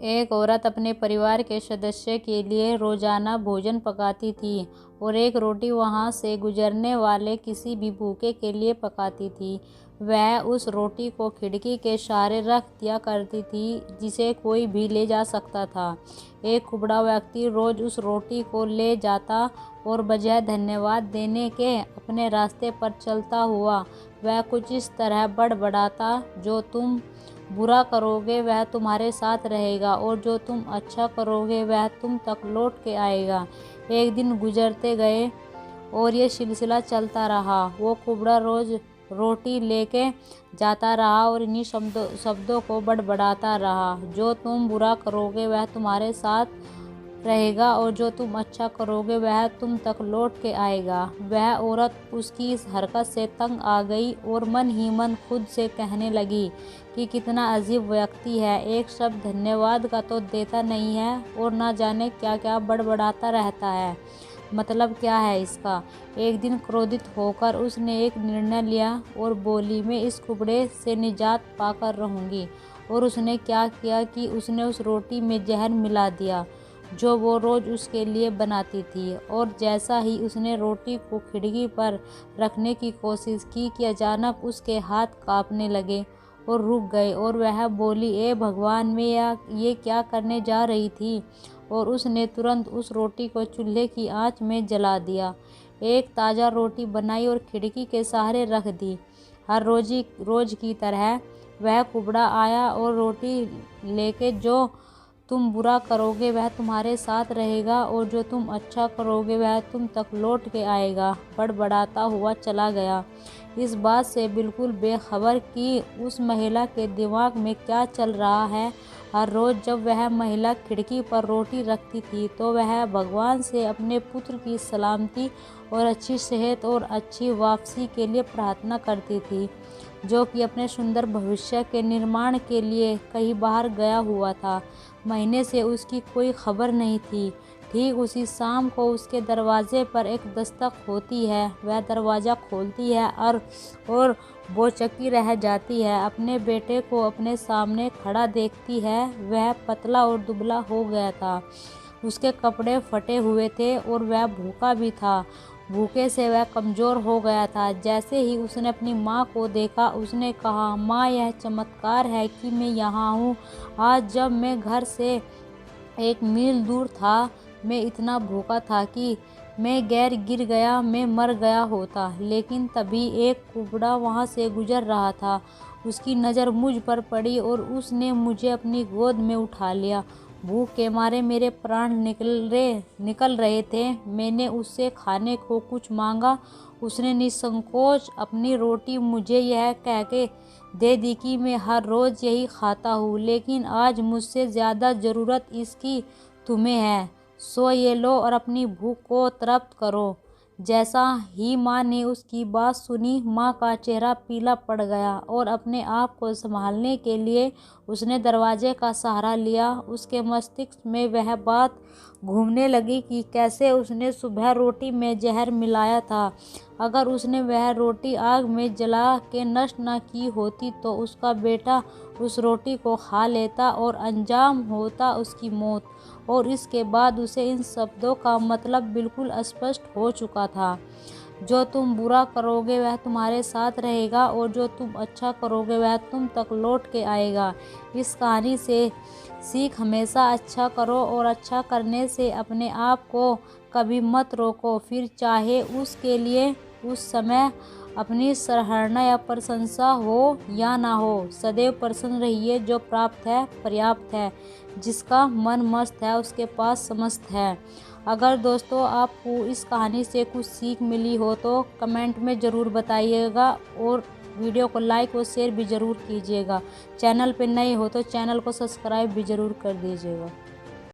एक औरत अपने परिवार के सदस्य के लिए रोजाना भोजन पकाती थी और एक रोटी वहां से गुजरने वाले किसी भी भूखे के लिए पकाती थी। वह उस रोटी को खिड़की के सहारे रख दिया करती थी जिसे कोई भी ले जा सकता था। एक कुबड़ा व्यक्ति रोज उस रोटी को ले जाता और बजाय धन्यवाद देने के अपने रास्ते पर चलता हुआ वह कुछ इस तरह बड़बड़ाता, जो तुम बुरा करोगे वह तुम्हारे साथ रहेगा और जो तुम अच्छा करोगे वह तुम तक लौट के आएगा। एक दिन गुजरते गए और ये सिलसिला चलता रहा। वो कुबड़ा रोज रोटी लेके जाता रहा और इन्हीं शब्दों को बड़बड़ाता रहा, जो तुम बुरा करोगे वह तुम्हारे साथ रहेगा और जो तुम अच्छा करोगे वह तुम तक लौट के आएगा। वह औरत उसकी इस हरकत से तंग आ गई और मन ही मन खुद से कहने लगी कि कितना अजीब व्यक्ति है, एक शब्द धन्यवाद का तो देता नहीं है और ना जाने क्या क्या बड़बड़ाता रहता है, मतलब क्या है इसका। एक दिन क्रोधित होकर उसने एक निर्णय लिया और बोली, मैं इस कुबड़े से निजात पाकर रहूँगी। और उसने क्या किया कि उसने उस रोटी में जहर मिला दिया जो वो रोज़ उसके लिए बनाती थी। और जैसा ही उसने रोटी को खिड़की पर रखने की कोशिश की कि अचानक उसके हाथ कांपने लगे और रुक गए और वह बोली, ए भगवान, मैं ये क्या करने जा रही थी। और उसने तुरंत उस रोटी को चूल्हे की आंच में जला दिया, एक ताज़ा रोटी बनाई और खिड़की के सहारे रख दी। हर रोज की तरह वह कुबड़ा आया और रोटी लेके, जो तुम बुरा करोगे वह तुम्हारे साथ रहेगा और जो तुम अच्छा करोगे वह तुम तक लौट के आएगा, बड़बड़ाता हुआ चला गया, इस बात से बिल्कुल बेखबर कि उस महिला के दिमाग में क्या चल रहा है। हर रोज़ जब वह महिला खिड़की पर रोटी रखती थी तो वह भगवान से अपने पुत्र की सलामती और अच्छी सेहत और अच्छी वापसी के लिए प्रार्थना करती थी, जो कि अपने सुंदर भविष्य के निर्माण के लिए कहीं बाहर गया हुआ था। महीने से उसकी कोई खबर नहीं थी। ठीक उसी शाम को उसके दरवाजे पर एक दस्तक होती है। वह दरवाज़ा खोलती है और बेचैन रह जाती है। अपने बेटे को अपने सामने खड़ा देखती है। वह पतला और दुबला हो गया था, उसके कपड़े फटे हुए थे और वह भूखा भी था। भूखे से वह कमज़ोर हो गया था। जैसे ही उसने अपनी माँ को देखा उसने कहा, माँ, यह चमत्कार है कि मैं यहाँ हूँ। आज जब मैं घर से 1 मील दूर था, मैं इतना भूखा था कि मैं गिर गया, मैं मर गया होता। लेकिन तभी एक कुबड़ा वहाँ से गुजर रहा था। उसकी नज़र मुझ पर पड़ी और उसने मुझे अपनी गोद में उठा लिया। भूख के मारे मेरे प्राण निकल रहे थे। मैंने उससे खाने को कुछ मांगा। उसने निसंकोच अपनी रोटी मुझे यह कह के दे दी कि मैं हर रोज़ यही खाता हूँ, लेकिन आज मुझसे ज़्यादा ज़रूरत इसकी तुम्हें है। सो ये लो और अपनी भूख को तृप्त करो। जैसा ही माँ ने उसकी बात सुनी, माँ का चेहरा पीला पड़ गया और अपने आप को संभालने के लिए उसने दरवाजे का सहारा लिया। उसके मस्तिष्क में वह बात घूमने लगी कि कैसे उसने सुबह रोटी में जहर मिलाया था। अगर उसने वह रोटी आग में जला के नष्ट न की होती तो उसका बेटा उस रोटी को खा लेता और अंजाम होता उसकी मौत। और इसके बाद उसे इन शब्दों का मतलब बिल्कुल स्पष्ट हो चुका था, जो तुम बुरा करोगे वह तुम्हारे साथ रहेगा और जो तुम अच्छा करोगे वह तुम तक लौट के आएगा। इस कहानी से सीख, हमेशा अच्छा करो और अच्छा करने से अपने आप को कभी मत रोको, फिर चाहे उसके लिए उस समय अपनी सराहना या प्रशंसा हो या ना हो। सदैव प्रसन्न रहिए। जो प्राप्त है पर्याप्त है, जिसका मन मस्त है उसके पास समस्त है। अगर दोस्तों आपको इस कहानी से कुछ सीख मिली हो तो कमेंट में ज़रूर बताइएगा और वीडियो को लाइक और शेयर भी ज़रूर कीजिएगा। चैनल पर नए हो तो चैनल को सब्सक्राइब भी ज़रूर कर दीजिएगा।